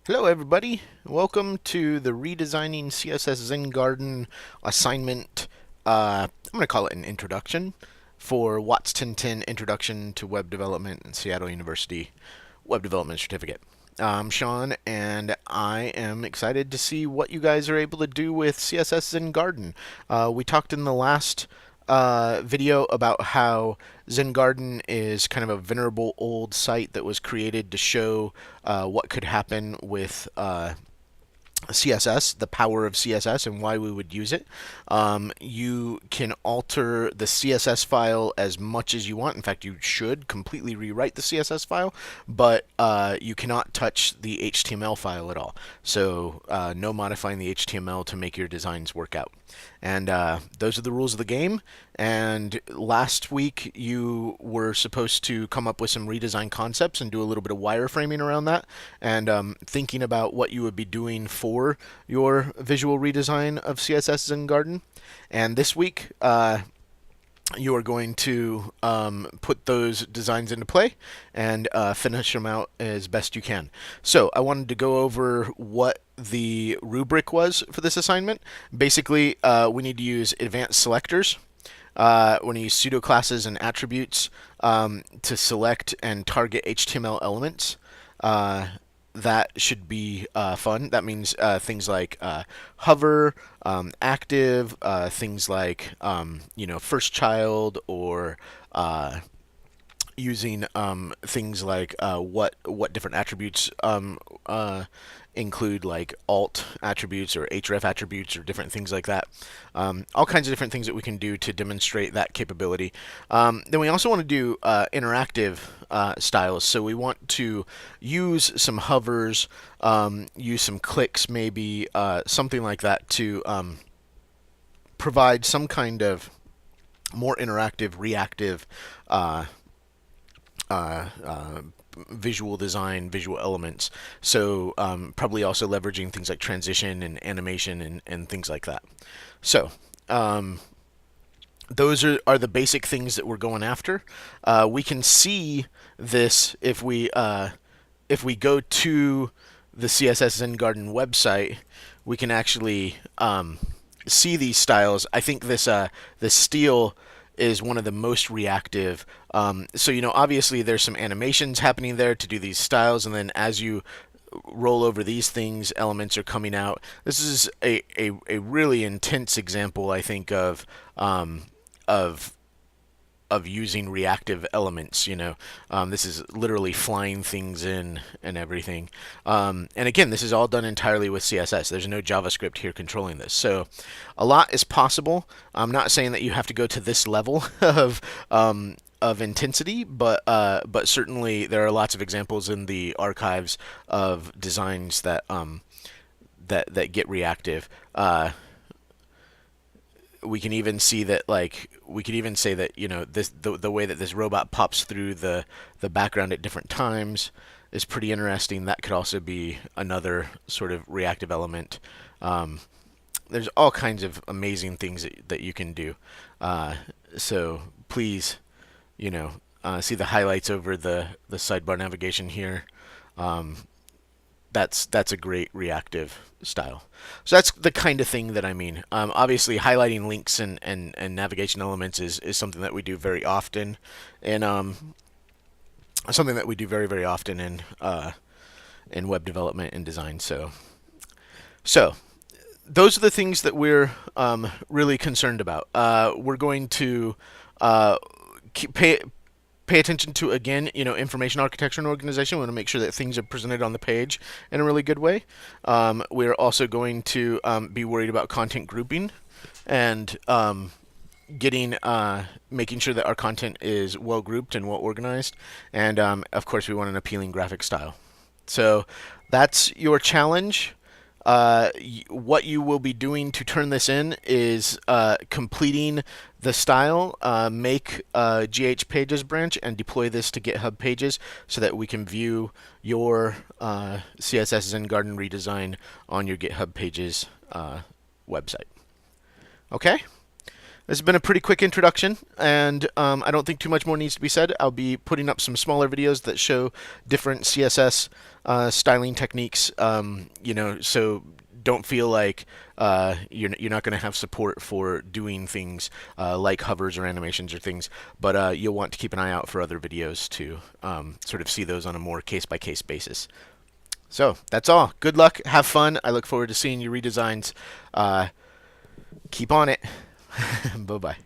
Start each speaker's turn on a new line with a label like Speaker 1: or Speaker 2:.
Speaker 1: Hello everybody, welcome to the Redesigning CSS Zen Garden assignment. I'm going to call it an introduction for WATS1010 Introduction to Web Development and Seattle University Web Development Certificate. I'm Sean, and I am excited to see what you guys are able to do with CSS Zen Garden. We talked in the last video about how Zen Garden is kind of a venerable old site that was created to show what could happen with CSS, the power of CSS, and why we would use it. You can alter the CSS file as much as you want. In fact, you should completely rewrite the CSS file, but you cannot touch the HTML file at all. So no modifying the HTML to make your designs work out. And those are the rules of the game. And last week you were supposed to come up with some redesign concepts and do a little bit of wireframing around that, and thinking about what you would be doing for your visual redesign of CSS Zen Garden. And this week, you are going to put those designs into play and finish them out as best you can. So I wanted to go over what the rubric was for this assignment. Basically, we need to use advanced selectors. We're going to use pseudo classes and attributes to select and target HTML elements. That should be fun. That means things like hover, active, things like first child, or using things like what different attributes include, like alt attributes or href attributes or different things like that. All kinds of different things that we can do to demonstrate that capability. Then we also want to do interactive styles. So we want to use some hovers, use some clicks, maybe something like that to provide some kind of more interactive, reactive visual design, visual elements. So probably also leveraging things like transition and animation and things like that. So those are the basic things that we're going after. We can see this if we go to the CSS Zen Garden website. We can actually see these styles. I think this steel is one of the most reactive. So obviously there's some animations happening there to do these styles, and then as you roll over these things, elements are coming out. This is a really intense example, I think, of using reactive elements. This is literally flying things in and everything. And again, this is all done entirely with CSS. There's no JavaScript here controlling this. So a lot is possible. I'm not saying that you have to go to this level of intensity, but certainly there are lots of examples in the archives of designs that that get reactive. We can even see that, we could even say that the way that this robot pops through the background at different times is pretty interesting. That could also be another sort of reactive element. There's all kinds of amazing things that you can do. So please, see the highlights over the sidebar navigation here. That's a great reactive style. So that's the kind of thing that I mean. Obviously, highlighting links and navigation elements is something that we do very often, and something that we do very, very often in web development and design. So those are the things that we're really concerned about. We're going to pay attention to, again, information architecture and organization. We want to make sure that things are presented on the page in a really good way. We're also going to be worried about content grouping and making sure that our content is well grouped and well organized. And of course, we want an appealing graphic style. So that's your challenge. What you will be doing to turn this in is completing the style, make a GH Pages branch, and deploy this to GitHub Pages so that we can view your CSS Zen Garden redesign on your GitHub Pages website. Okay? This has been a pretty quick introduction, and I don't think too much more needs to be said. I'll be putting up some smaller videos that show different CSS styling techniques. So don't feel like you're not going to have support for doing things like hovers or animations or things, but you'll want to keep an eye out for other videos to sort of see those on a more case-by-case basis. So that's all. Good luck. Have fun. I look forward to seeing your redesigns. Keep on it. Bye bye.